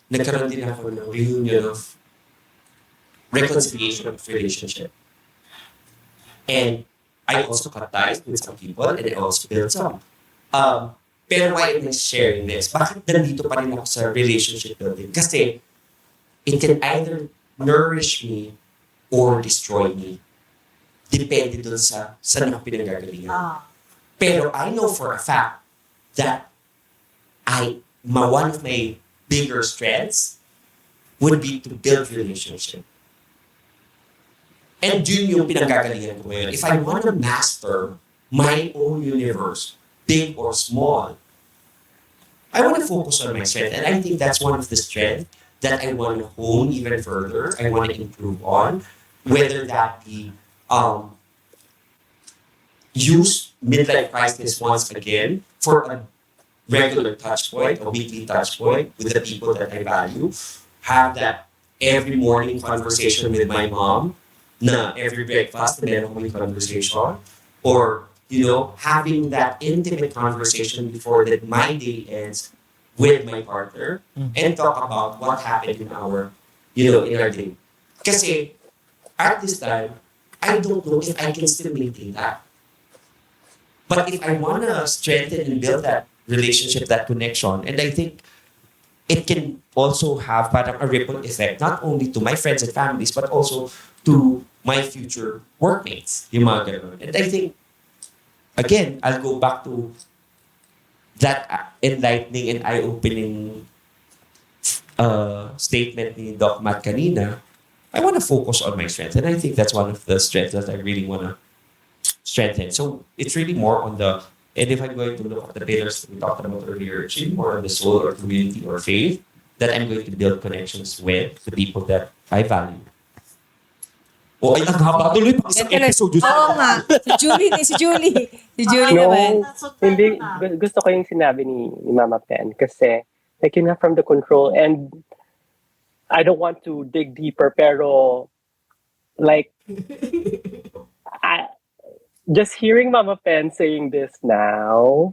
Nagkaroon din ako ng reunion of reconciliation of relationship. And I also cut ties with some people and I also build some. Pero why am I sharing this? Bakit nandito pa rin ako sa relationship building? Kasi it can either nourish me or destroy me. Depende dun sa saan ako pinanggagalingan. Pero I know for a fact that one of my bigger strengths would be to build relationship. And yun yung pinanggagalingan ko ngayon. If I want to master my own universe, big or small, I want to focus on my strength. And I think that's one of the strengths that I want to hone even further. I want to improve on. Whether that be use midlife crisis once again for a regular touch point, a weekly touch point with the people that I value. Have that every morning conversation with my mom, na every breakfast, meron kami conversation. Or, having that intimate conversation before that my day ends with my partner and talk about what happened in our day. Kasi, at this time, I don't know if I can still maintain that. But if I want to strengthen and build that relationship, that connection, and I think it can also have parang a ripple effect, not only to my friends and families, but also to my future workmates. Yung mga ganun. And I think, again, I'll go back to that enlightening and eye-opening statement ni Doc Matt kanina. I want to focus on my strengths. And I think that's one of the strengths that I really want to strengthen. So it's really more on the, and if I'm going to look at the pillars we talked about earlier, it's really more on the soul or community or faith that I'm going to build connections with the people that I value. Oh, ay, ang haba tuloy pang isang episode yun. Oo nga. Si Julie No, naman. hindi. Gusto ko yung sinabi ni Mama Pen kasi like yun nga from the control and I don't want to dig deeper pero like just hearing Mama Pen saying this now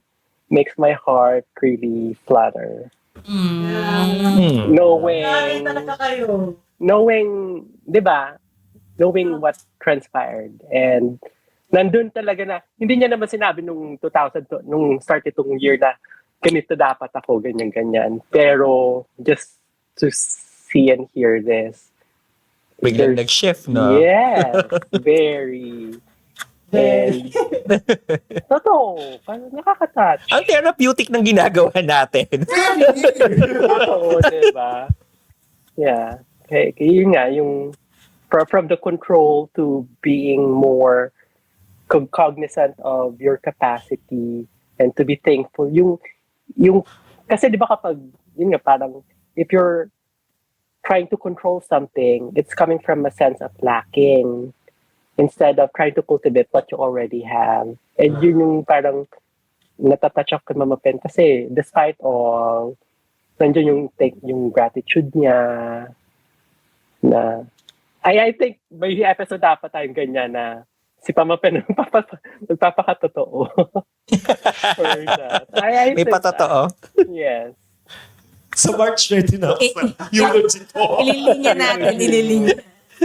makes my heart really flutter. Knowing, di ba? Knowing what transpired and nandun talaga na hindi niya naman sinabi nung 2000 nung start itong year na ganito dapat ako ganyan pero just to see and hear this Biglang nag-shift, no? yes very and totoo parang nakaka-touch Ang therapeutic ng ginagawa natin. totoo diba yeah kaya yun nga yung from the control to being more cognizant of your capacity and to be thankful. Yung kasi di ba kapag, yun nga parang, if you're trying to control something, it's coming from a sense of lacking instead of trying to cultivate what you already have. And yun yung parang natatouch ako kay Mama Pen kasi despite all, nandiyan yung gratitude niya na I think may episode dapat tayong ganyan na si Mama Pen nagpapakatotoo. For that. I May think patotoo. that. Yes. Sa March 19 na. Yung ito. Ililinya natin.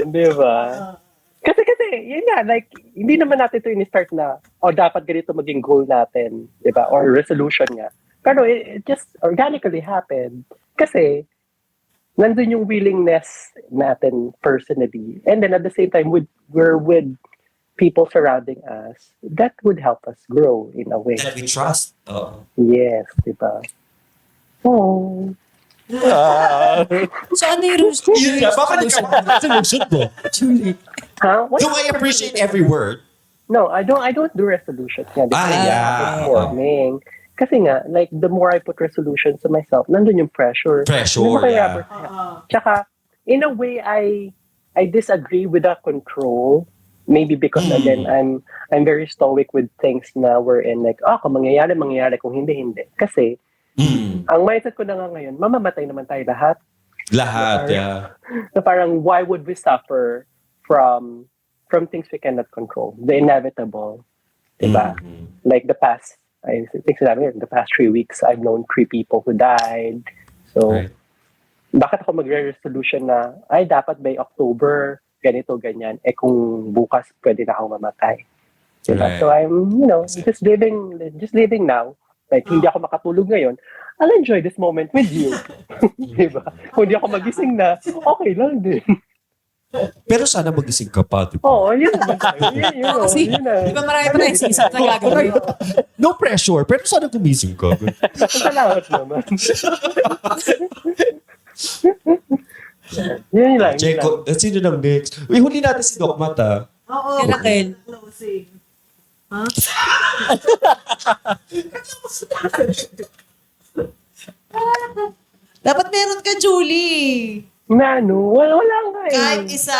Di ba? Kasi, yun nga, like, hindi naman natin ito in-start na, dapat ganito maging goal natin, di ba? Or resolution nga. Pero it just organically happened. Kasi, nandun yung willingness natin personally. And then at the same time, we're with people surrounding us. That would help us grow in a way. That we trust. Yes, di ba? Oh. So ano yung Yun nga, baka nagkaroon solution mo. Julie? Huh? What? Do I appreciate every word? No, I don't do resolutions nga. yeah. Forming. Kasi nga, like, the more I put resolutions to myself, nandun yung pressure. Pressure, Hindi mo kaya yeah. rubber- Tsaka, in a way, I disagree with the control. Maybe because, again, I'm very stoic with things na we're in. Like, kung mangyayari, kung hindi. Kasi, ang mindset ko na nga ngayon, mamamatay naman tayo lahat. Lahat, yeah. Na parang, why would we suffer from things we cannot control? The inevitable. Diba? Like the past, I think the past 3 weeks, I've known 3 people who died. So, Right. bakit ako magre-resolution na, ay, dapat by October, ganito, ganyan. Kung bukas, pwede na ako mamatay. Diba? Right. So, I'm, just living now. Like, hindi ako makatulog ngayon. I'll enjoy this moment with you. Diba? Kung hindi ako magising na, okay lang din. Pero sana magising ka pa, di ba? Oo, yun naman tayo. Kasi, Yun na. di ba marami pa tayong season na gagawin? No pressure, pero sana gumising ka. Salamat naman. Yun lang. Check ko, sino nang next? Uy, huli natin si Doc Mata. Oo. Kay Raquel. Closing. Ha? Dapat meron ka, Julie. Na, no? Wala nga eh. Kahit isa.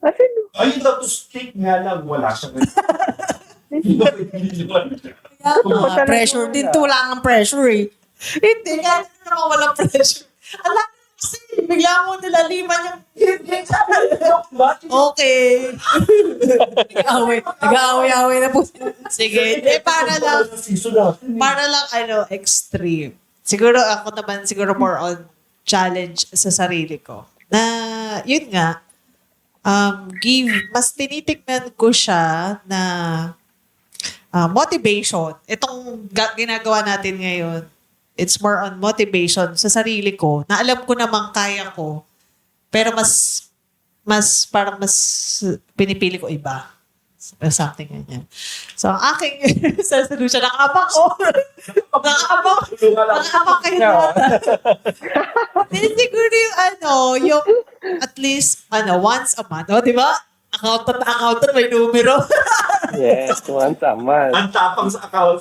As in, Ayun lang to stick nga lang, wala siya. Mga pressure din. Wala kang pressure eh. Hindi, kahit naman walang pressure. Alam kasi, bigla mo nilaliman yung okay. Nag-aaway na po. Sige. Para lang, extreme. Siguro ako naman, more on challenge sa sarili ko. Na, yun nga, mas tinitignan ko siya na motivation. Itong ginagawa natin ngayon, it's more on motivation sa sarili ko, na alam ko namang kaya ko, pero mas pinipili ko iba. Something ganyan. So, ang aking solution, nakabang ko. Nakabang kayo. Then siguro yung at least, once a month. O, di ba? Accountant, may numero. yes, once a month. Ang tapang sa account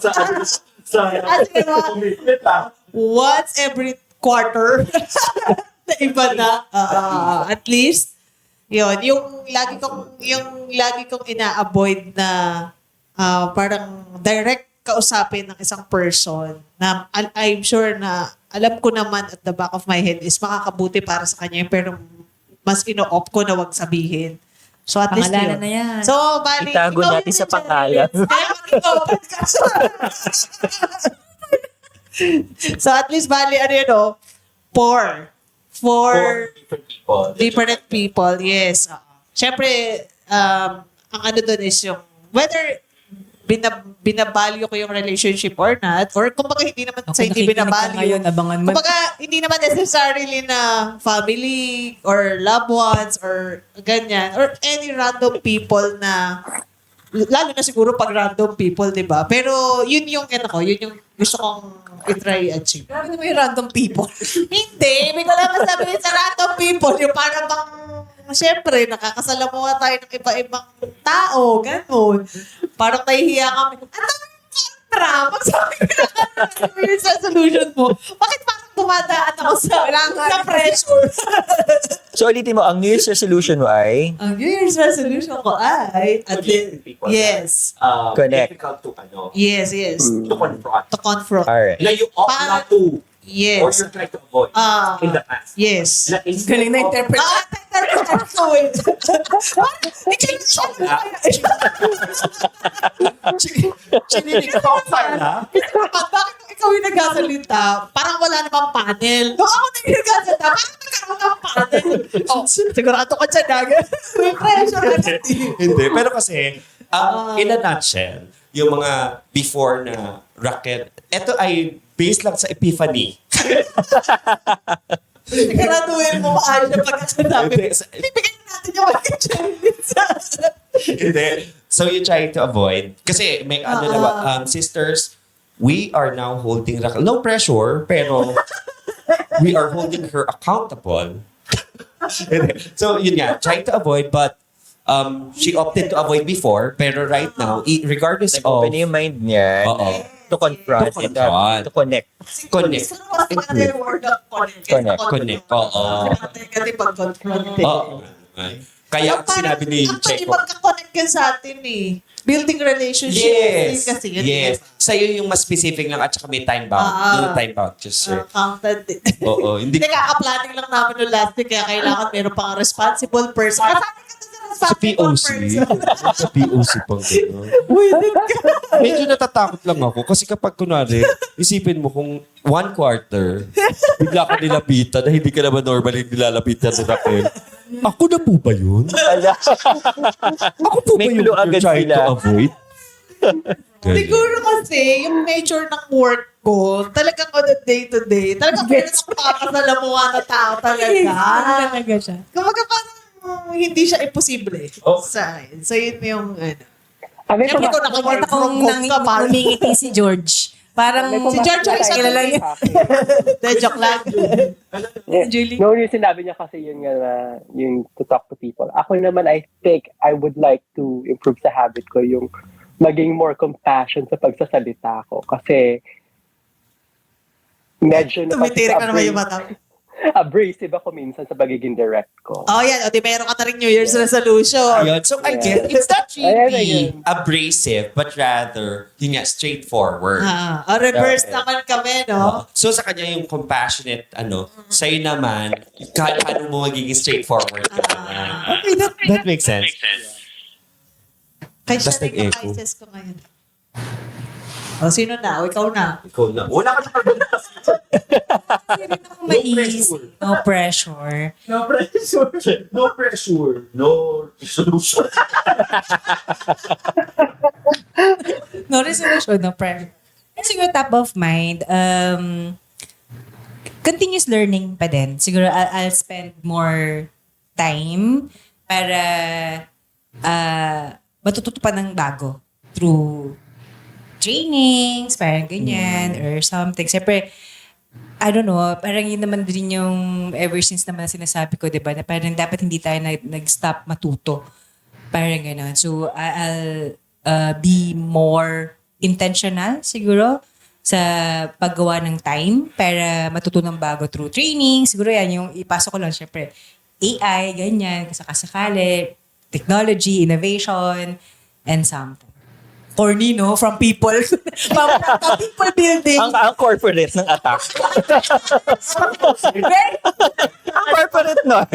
sa commitment Once every quarter. Na iba na. At least, yun, yung lagi kong ina-avoid na parang direct kausapin ng isang person na I'm sure na alam ko naman at the back of my head is makakabuti para sa kanya pero mas ino-opt ko na wag sabihin. So at least Pangalanan yun. na yan. So, bali, Itago ikaw natin yun sa yung pangalan. challenge. Kaya mag-open ka. So at least, bali, four different people. different people, yes. Siyempre, ang doon is yung whether binabalyo ko yung relationship or not, or kumbaga hindi naman sa hindi nakikinig ka binabalyo. ngayon, abangan mo. Kumbaga, hindi naman necessarily na family or loved ones or ganyan, or any random people na, lalo na siguro pag random people, di ba? Pero yun yung gusto kong i-try achieve. Grabe naman yung random people. Hindi, may ko lang masabihin sa random people, yung parang bang, siyempre, nakakasalamuha tayo ng iba-ibang tao, ganun. Parang nahihiya kami. Ang dami yung kontra! Magsabi ka na sa solution mo. Bakit parang dumadaan ako sa pressure? So, ulitin mo, ang New Year's resolution mo ay Ang New Year's resolution ko ay, yes. Connect. Difficult to, Yes. to confront. To confront. Alright. Na you opt not to, or Yes. you're trying to avoid in the past. Yes. Na instead Galing na of- interpret. So wait. Chinilig ka pala. Bakit ikaw yung nagsasalita? Parang wala namang panel. Nung ako na yung nagsasalita, bakit nagkaroon ng panel? Oh, sigurado ka dyan, Daga. May pressure ka dyan. Hindi. Pero kasi, in a nutshell, yung mga before na Raquel, ito ay based lang sa epiphany. Siguraduhin mo maayos yung pagkasabi. Hindi. Bibigyan natin yung mga Hindi. So you try to avoid. Kasi may sisters, we are now holding Raquel. No pressure, pero we are holding her accountable. Hindi. So yun nga, try to avoid, but she opted to avoid before, pero right now, regardless of Open yung mind niya Oo. to confront, To confront. to connect. connect, Kasi word of Connect. oo. Kasi pag-confront. Oo. Kaya sinabi ni Actually, Checo, magka-connect ka sa atin eh. Building relationship. yes, Kasi yun. yes. Sa'yo yung mas specific lang at saka may time bound. Yung time bound, just sir. Counted din. Oo, hindi Hindi, kaka-planning lang namin noong last week, kaya kailangan meron pang responsible person. Kasama ka sa sa responsible POC. person. Sa POC pang gano'n. Medyo natatakot lang ako kasi kapag kunwari, isipin mo kung 1/4, bigla ka nilapitan na hindi ka naman normally nilalapitan sa Raquel. Ako na po ba yun? Ako po ba May yung clue you're agad trying sila. to avoid? Ganun. Siguro kasi, yung nature ng work ko, talagang on a day-to-day, talagang meron akong pakakasalamuha na tao talaga. Talaga siya. Kumbaga parang hindi siya imposible Oh. sa akin. So yun yung ano. May Siyempre pag- kung naka-work Nakita from kong home ka, parang namingiti si George. Parang may Si George ay isa kilala din. yun. De, joke lang. Yeah. Julie. No, yung sinabi niya kasi yun nga na yung to talk to people. Ako naman, I think I would like to improve sa habit ko yung maging more compassion sa pagsasalita ko. Kasi medyo Tumitirik na naman yung mata. abrasive ako minsan sa pagiging direct ko. Oh yan, o di meron ka na rin New Year's resolution. Ayun. So, I Yeah. guess it's not Ayan, really ayan. abrasive, but rather, yun nga, straightforward. Reverse Okay. naman kami, no? So sa kanya yung compassionate, sa'yo naman, kahit paano mo magiging straightforward. Okay, that makes sense. Kaya Tas siya rin yung nag-echo. ISIS ko ngayon. O, sino na? O, ikaw na. Ikaw na. Una ka na. Hindi rin ako maisip. No pressure. No pressure. No pressure. No solution. No resolution, no pressure. And siguro top of mind, continuous learning pa din. Siguro I'll spend more time para matututo pa ng bago through trainings, parang ganyan, or something. Siyempre, I don't know, parang yun naman din yung ever since naman na sinasabi ko, di ba, na parang dapat hindi tayo nag-stop matuto. Parang gano'n. So, I'll be more intentional, siguro, sa paggawa ng time para matutunan bago through training. Siguro yan, yung ipasok ko lang, syempre, AI, ganyan, kasakasakali, technology, innovation, and something. Corny, no? From people. From people building. Ang corporate ng attack. Ang corporate nun.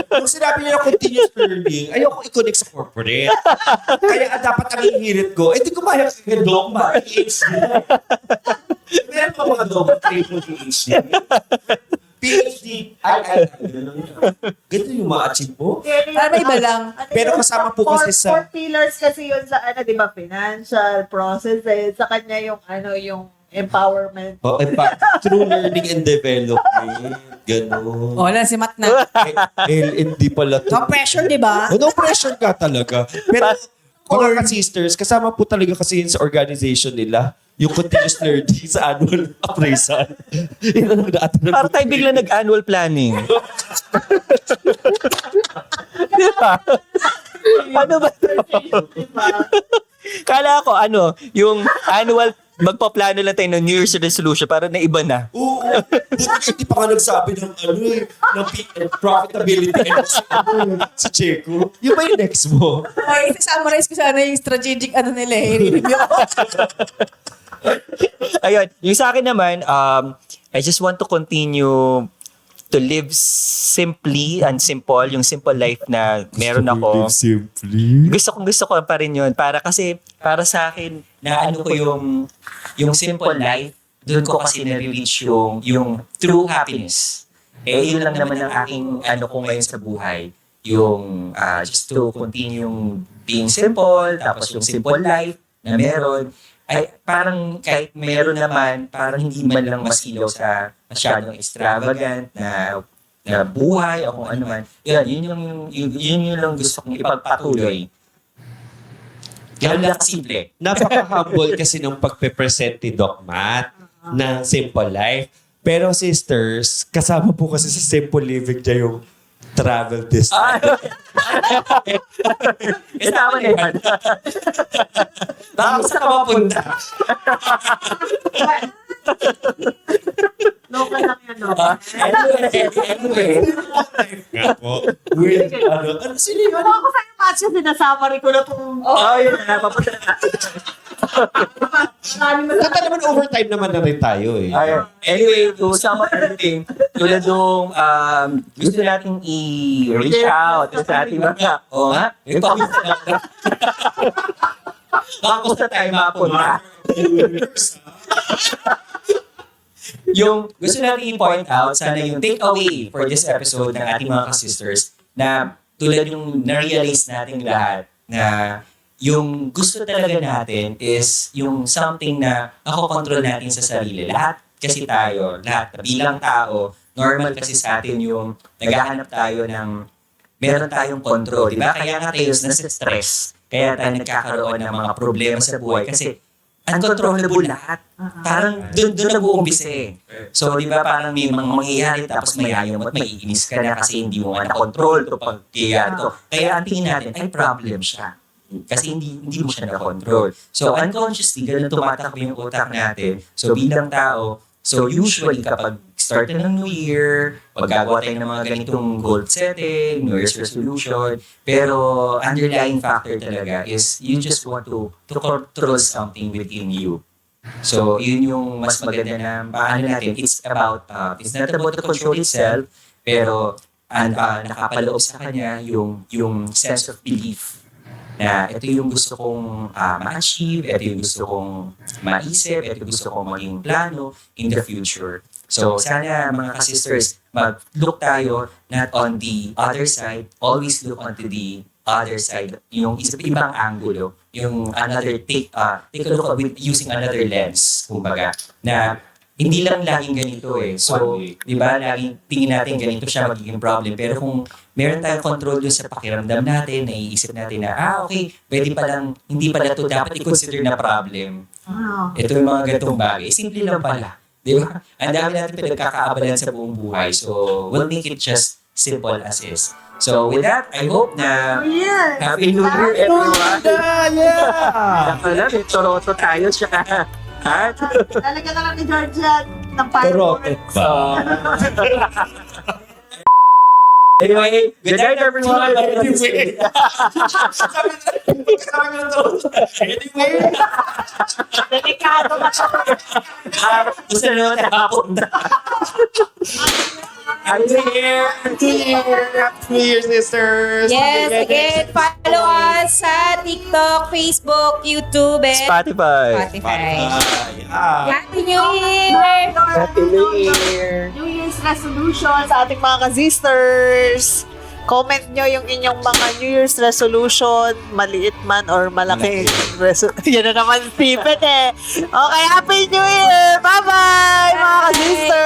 Kung sinabi niya na continuous learning, ayoko i-connect sa corporate. Kaya dapat ang hihirit ko, di ko kaya yung dogma, PhD. Meron pa mga dogma, PhD. PhD, ganito yung ma-achieve mo. Para iba lang. Pero kasama po kasi sa- Four pillars kasi yun sa, di ba, financial, processes, sa kanya yung, yung empowerment. Oh, through learning and development. Ganun. Wala si Matt na. LND pala to. No pressure, di ba? No pressure ka talaga. Pero mga ka-sisters, kasama po talaga kasi yun sa organization nila. Yung continuous learning sa annual appraisal. Yun ang nag-aaral. Para tayo bigla nag-annual planning. Di ba? Ano ba ito? Kala ko, yung annual, magpaplano lang tayo ng New Year's resolution para na iba na. Oo. Hindi pa ka nagsabi ng profitability and si Checo. Yung ba yung next mo? Ay, summarize ko sana yung strategic nila eh. Review ko. Ayun, yung sa akin naman, I just want to continue to live simply and simple, yung simple life na meron ako. Simply. Gusto ko pa rin yun. Para para sa akin, na ko yung simple life, doon ko kasi na-reach yung true happiness. Yun lang naman ang aking ko ngayon sa buhay. Yung just to continue being simple, tapos yung simple life na meron, ay parang kahit meron naman, parang hindi man lang masilaw sa masyadong extravagant na buhay o kung ano man. Yun yung lang gusto kong ipagpatuloy. Yan lang simple. Napaka-humble kasi ng pagpe-present ni Doc Matt ng simple life. Pero sisters, kasama po kasi sa simple living niya yung travel this time. Kasama na yan. Baka saan ka mapunta? Local lang yan, no? Anyway. Nga po. Weird, sino yun? Ano ako sa'yo, Mats, yung sinasama ko na itong... Oh, yun na. Papunta na. Kata naman overtime naman na rin tayo eh. Anyway, to sum up everything, tulad nung gusto nating i-reach out sa ating mga, nga, yung pamilya na. Baka sa tayo mapunta. Yung gusto natin i-point out, sana yung takeaway for this episode ng ating mga ka-sisters na tulad yung na-realize natin lahat na yung gusto talaga natin is yung something na ako control natin sa sarili. Lahat kasi tayo, lahat bilang tao, normal kasi sa atin yung naghahanap tayo ng meron tayong control, di ba? Kaya nga tayo nasa-stress. Kaya tayo nagkakaroon ng mga problema sa buhay kasi uncontrollable lahat. Parang doon nag-uumpisa eh. So, di ba parang may mga mangyayari tapos may ayaw mo at may iinis ka na kasi hindi mo nga na-control ito pag kaya ito. Kaya ang tingin natin ay problem siya. Kasi hindi mo siya na-control. So, unconsciously, ganun tumatakbo yung utak natin. So, bilang tao, so usually kapag start na ng New Year, paggagawa tayo ng mga ganitong goal setting, New Year's resolution, pero underlying factor talaga is you just want to control something within you. So, yun yung mas maganda na paano natin. It's not about to control itself, pero nakapaloob sa kanya yung sense of belief na ito yung gusto kong ma-achieve, ito yung gusto kong maisip, ito yung gusto kong maging plano in the future. So, sana mga ka-sisters, mag-look tayo not on the other side, always look onto the other side, yung ibang angulo, yung another take a look at using another lens, kumbaga, na hindi lang laging ganito eh. So, di ba, laging tingin natin ganito siya magiging problem. Pero kung meron tayong control dun sa pakiramdam natin, naiisip natin na, okay, pwede palang, hindi pala ito dapat i-consider na problem. Ito yung mga ganitong bagay. Simple lang pala. Di ba? Ang dami natin pinagkakaabalan sa buong buhay. So, we'll make it just simple as is. So, with that, I hope na Happy New Year, everyone! Yeah! Nakala, may Toronto tayo siya. Ha? Lalagyan na lang ni Georgia ng fireworks. Anyway, good night, everyone! Anyway. Anyway. Delikado ka siya. Gusto na naman nakapunta. Happy New Year! Happy New Year, sisters! Yes, again, follow us sa TikTok, Facebook, YouTube, and Spotify! Spotify. Yeah. Happy New Year! Happy New Year! New Year's resolution sa ating mga ka-sisters. Comment nyo yung inyong mga New Year's resolution, maliit man or malaki. Yan na naman, Stephen eh. Okay, Happy New Year! Bye-bye, mga ka-sisters!